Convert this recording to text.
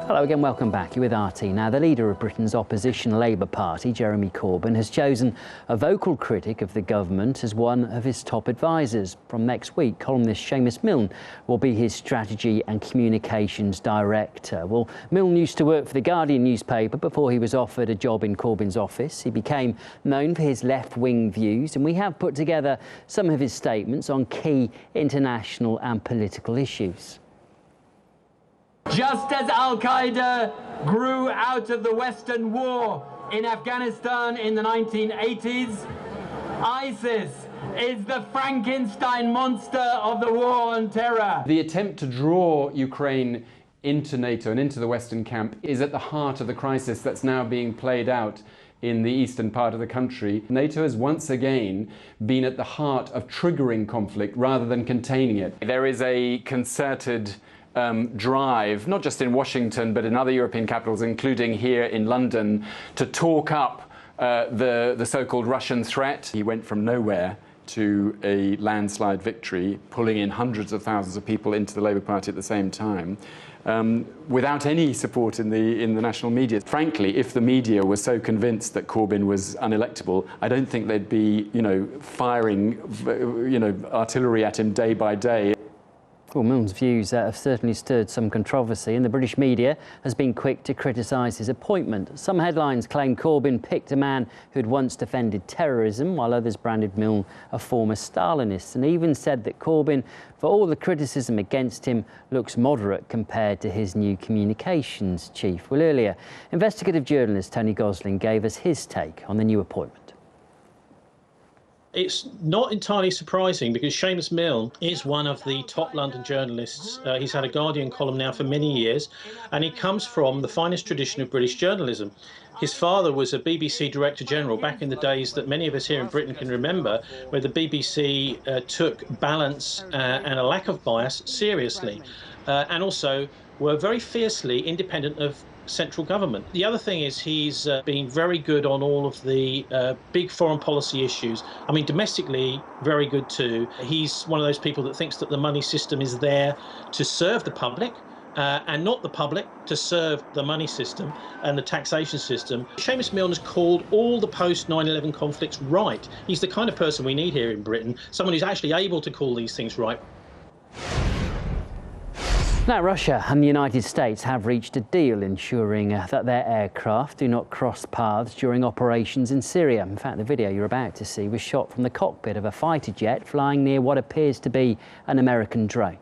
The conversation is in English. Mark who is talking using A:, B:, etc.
A: Hello again, welcome back. You're with RT. Now, the leader of Britain's opposition Labour Party, Jeremy Corbyn, has chosen a vocal critic of the government as one of his top advisers. From next week, columnist Seumas Milne will be his strategy and communications director. Well, Milne used to work for the Guardian newspaper before he was offered a job in Corbyn's office. He became known for his left-wing views, and we have put together some of his statements on key international and political issues.
B: Just as Al-Qaeda grew out of the Western war in Afghanistan in the 1980s, ISIS is the Frankenstein monster of the war on terror.
C: The attempt to draw Ukraine into NATO and into the Western camp is at the heart of the crisis that's now being played out in the eastern part of the country. NATO has once again been at the heart of triggering conflict rather than containing it. There is a concerted drive, not just in Washington, but in other European capitals, including here in London, to talk up the so-called Russian threat. He went from nowhere to a landslide victory, pulling in hundreds of thousands of people into the Labour Party at the same time, without any support in the national media. Frankly, if the media were so convinced that Corbyn was unelectable, I don't think they'd be, firing, artillery at him day by day.
A: Well, Milne's views have certainly stirred some controversy, and the British media has been quick to criticise his appointment. Some headlines claim Corbyn picked a man who'd once defended terrorism, while others branded Milne a former Stalinist, and even said that Corbyn, for all the criticism against him, looks moderate compared to his new communications chief. Well, earlier, investigative journalist Tony Gosling gave us his take on the new appointment.
D: It's not entirely surprising because Seumas Milne is one of the top London journalists. He's had a Guardian column now for many years, and he comes from the finest tradition of British journalism. His father was a BBC Director General back in the days that many of us here in Britain can remember, where the BBC took balance and a lack of bias seriously, and also were very fiercely independent of central government. The other thing is he's been very good on all of the big foreign policy issues. I mean, domestically, very good too. He's one of those people that thinks that the money system is there to serve the public and not the public to serve the money system and the taxation system. Seumas Milne has called all the post-9/11 conflicts right. He's the kind of person we need here in Britain, someone who's actually able to call these things right.
A: Now, Russia and the United States have reached a deal ensuring that their aircraft do not cross paths during operations in Syria. In fact, the video you're about to see was shot from the cockpit of a fighter jet flying near what appears to be an American drone.